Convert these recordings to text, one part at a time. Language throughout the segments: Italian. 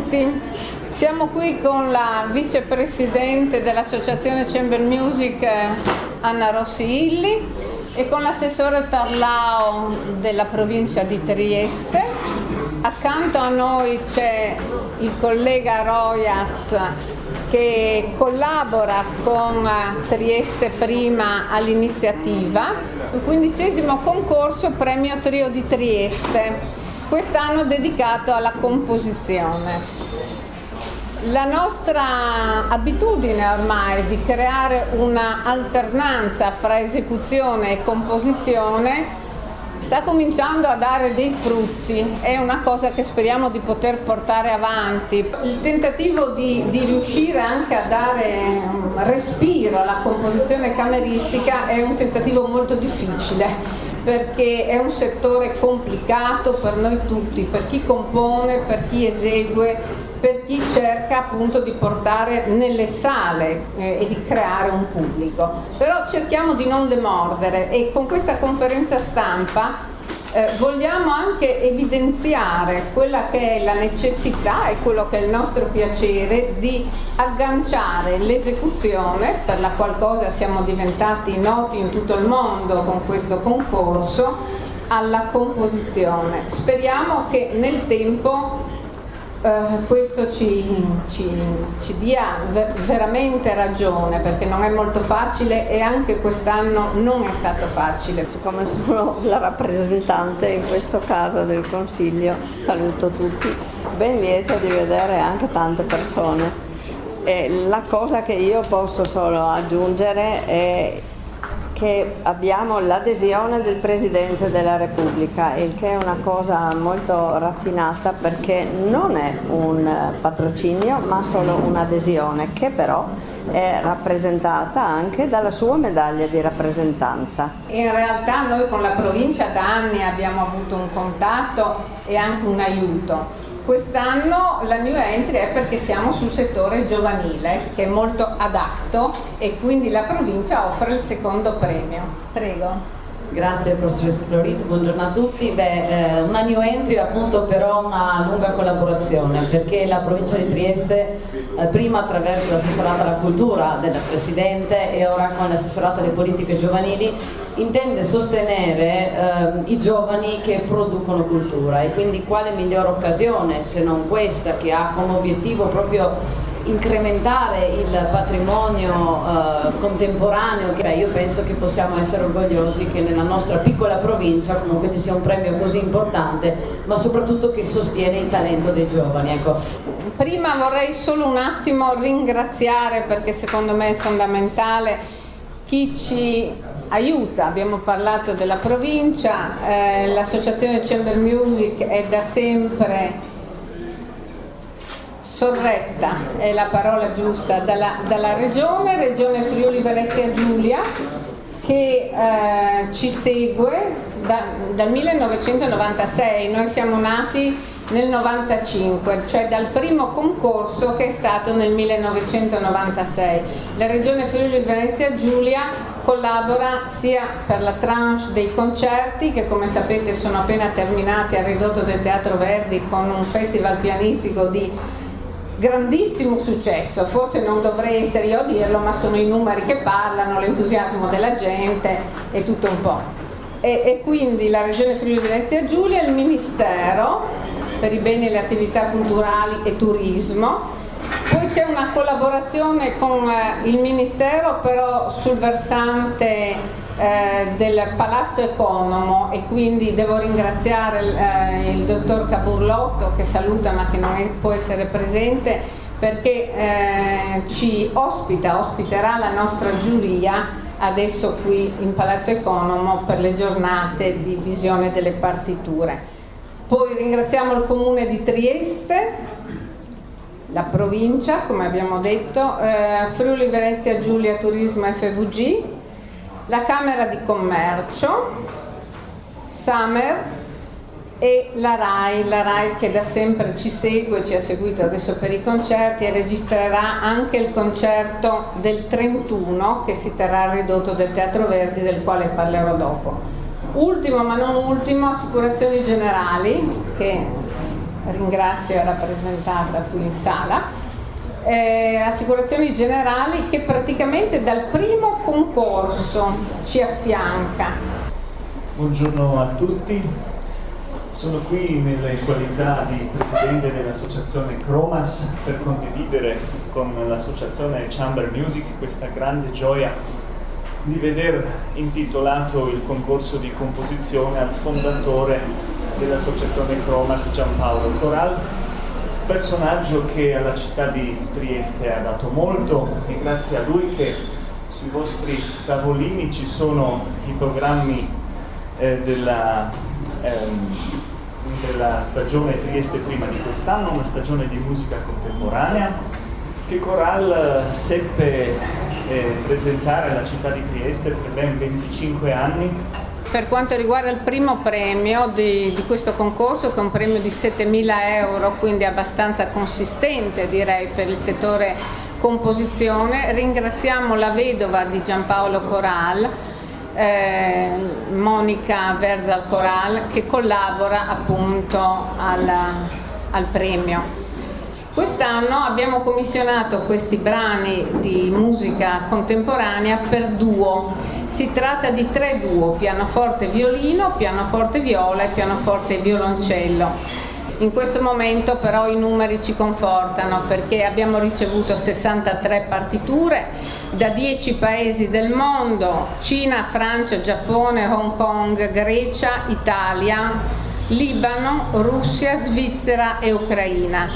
tutti. Siamo qui con la vicepresidente dell'Associazione Chamber Music Anna Rossi Illi e con l'assessore Tarlao della provincia di Trieste. Accanto a noi c'è il collega Royaz che collabora con Trieste Prima all'iniziativa, il 15° concorso Premio Trio di Trieste, quest'anno dedicato alla composizione. La nostra abitudine ormai di creare una alternanza fra esecuzione e composizione sta cominciando a dare dei frutti, è una cosa che speriamo di poter portare avanti. Il tentativo di riuscire anche a dare respiro alla composizione cameristica è un tentativo molto difficile, perché è un settore complicato per noi tutti, per chi compone, per chi esegue, per chi cerca appunto di portare nelle sale e di creare un pubblico. Però cerchiamo di non demordere e con questa conferenza stampa vogliamo anche evidenziare quella che è la necessità e quello che è il nostro piacere di agganciare l'esecuzione, per la qual cosa siamo diventati noti in tutto il mondo con questo concorso, alla composizione. Speriamo che nel tempo questo ci dia veramente ragione, perché non è molto facile e anche quest'anno non è stato facile. Siccome sono la rappresentante in questo caso del Consiglio, saluto tutti, ben lieta di vedere anche tante persone. E la cosa che io posso solo aggiungere è che abbiamo l'adesione del Presidente della Repubblica, il che è una cosa molto raffinata, perché non è un patrocinio ma solo un'adesione, che però è rappresentata anche dalla sua medaglia di rappresentanza. In realtà noi con la provincia da anni abbiamo avuto un contatto e anche un aiuto. Quest'anno la new entry è perché siamo sul settore giovanile, che è molto adatto, e quindi la provincia offre il secondo premio. Prego. Grazie professoressa Florit, buongiorno a tutti. Una new entry appunto, però una lunga collaborazione, perché la provincia di Trieste prima attraverso l'assessorato alla cultura della Presidente e ora con l'assessorato alle politiche giovanili intende sostenere i giovani che producono cultura, e quindi quale migliore occasione se non questa, che ha come obiettivo proprio incrementare il patrimonio contemporaneo. Io penso che possiamo essere orgogliosi che nella nostra piccola provincia comunque ci sia un premio così importante, ma soprattutto che sostiene il talento dei giovani. Ecco. Prima vorrei solo un attimo ringraziare, perché secondo me è fondamentale, chi ci aiuta. Abbiamo parlato della provincia, l'associazione Chamber Music è da sempre sorretta, è la parola giusta, dalla regione Friuli Venezia Giulia, che ci segue dal 1996. Noi siamo nati nel 95, cioè dal primo concorso che è stato nel 1996. La regione Friuli Venezia Giulia collabora sia per la tranche dei concerti, che come sapete sono appena terminati al Ridotto del Teatro Verdi con un festival pianistico di grandissimo successo. Forse non dovrei essere io a dirlo, ma sono i numeri che parlano, l'entusiasmo della gente e tutto un po'. E quindi la Regione Friuli Venezia Giulia, il Ministero per i beni e le attività culturali e turismo. Poi c'è una collaborazione con il Ministero però sul versante del Palazzo Economo, e quindi devo ringraziare il dottor Caburlotto, che saluta ma che non può essere presente, perché ci ospiterà la nostra giuria adesso qui in Palazzo Economo per le giornate di visione delle partiture. Poi ringraziamo il Comune di Trieste, la provincia, come abbiamo detto, Friuli Venezia Giulia Turismo FVG, la Camera di Commercio, Samer e la RAI che da sempre ci segue, ci ha seguito adesso per i concerti, e registrerà anche il concerto del 31 che si terrà al Ridotto del Teatro Verdi, del quale parlerò dopo. Ultimo ma non ultimo, Assicurazioni Generali, che ringrazio è rappresentata qui in sala. Assicurazioni Generali, che praticamente dal primo concorso ci affianca. Buongiorno a tutti, sono qui nelle qualità di presidente dell'associazione Cromas per condividere con l'associazione Chamber Music questa grande gioia di veder intitolato il concorso di composizione al fondatore dell'associazione Cromas, Giampaolo Coral, personaggio che alla città di Trieste ha dato molto, e grazie a lui che sui vostri tavolini ci sono i programmi della stagione Trieste prima di quest'anno, una stagione di musica contemporanea che Coral seppe presentare alla città di Trieste per ben 25 anni. Per quanto riguarda il primo premio di questo concorso, che è un premio di 7.000 euro, quindi abbastanza consistente direi per il settore composizione, ringraziamo la vedova di Giampaolo Coral, Monica Verzal Coral, che collabora appunto al premio. Quest'anno abbiamo commissionato questi brani di musica contemporanea per duo. Si tratta di 3 duo, pianoforte violino, pianoforte viola e pianoforte violoncello. In questo momento però i numeri ci confortano, perché abbiamo ricevuto 63 partiture da 10 paesi del mondo: Cina, Francia, Giappone, Hong Kong, Grecia, Italia, Libano, Russia, Svizzera e Ucraina.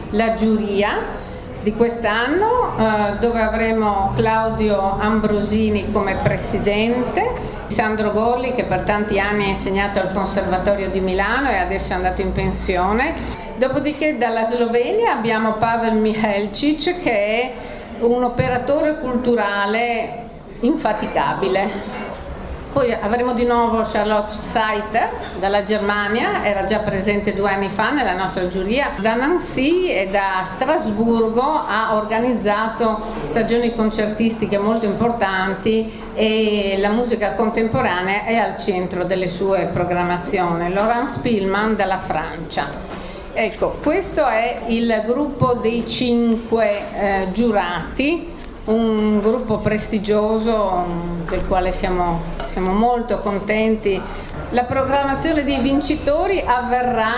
La giuria di quest'anno, dove avremo Claudio Ambrosini come presidente, Sandro Gorli, che per tanti anni ha insegnato al Conservatorio di Milano e adesso è andato in pensione. Dopodiché dalla Slovenia abbiamo Pavel Mihelcic, che è un operatore culturale infaticabile. Poi avremo di nuovo Charlotte Seiter dalla Germania, era già presente 2 anni fa nella nostra giuria. Da Nancy e da Strasburgo ha organizzato stagioni concertistiche molto importanti e la musica contemporanea è al centro delle sue programmazioni. Laurent Spillman dalla Francia. Ecco, questo è il gruppo dei 5 giurati. Un gruppo prestigioso del quale siamo molto contenti. La programmazione dei vincitori avverrà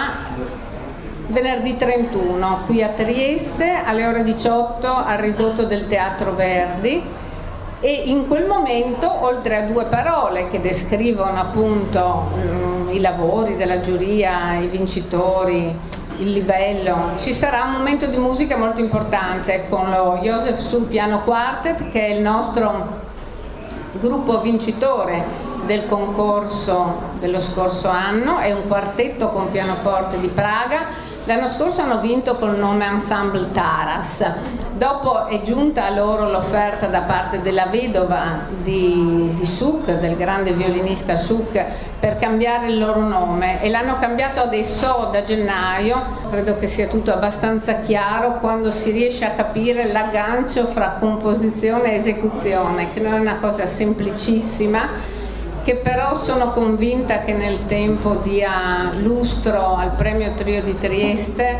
venerdì 31 qui a Trieste alle ore 18 al ridotto del Teatro Verdi, e in quel momento, oltre a 2 parole che descrivono appunto i lavori della giuria, i vincitori, il livello, ci sarà un momento di musica molto importante con lo Joseph Sul Piano Quartet, che è il nostro gruppo vincitore del concorso dello scorso anno. È un quartetto con pianoforte di Praga. L'anno scorso hanno vinto col nome Ensemble Taras. Dopo è giunta a loro l'offerta da parte della vedova di Suk, del grande violinista Suk, per cambiare il loro nome, e l'hanno cambiato adesso da gennaio. Credo che sia tutto abbastanza chiaro quando si riesce a capire l'aggancio fra composizione e esecuzione, che non è una cosa semplicissima, che però sono convinta che nel tempo dia lustro al premio Trio di Trieste,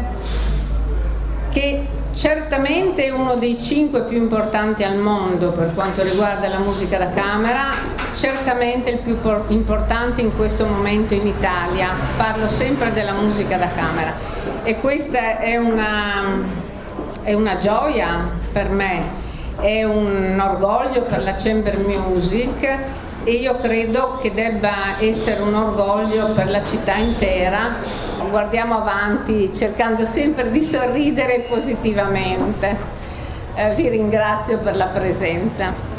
che certamente è uno dei 5 più importanti al mondo per quanto riguarda la musica da camera, certamente il più importante in questo momento in Italia. Parlo sempre della musica da camera, e questa è una gioia per me, è un orgoglio per la Chamber Music, e io credo che debba essere un orgoglio per la città intera. Guardiamo avanti cercando sempre di sorridere positivamente. Vi ringrazio per la presenza.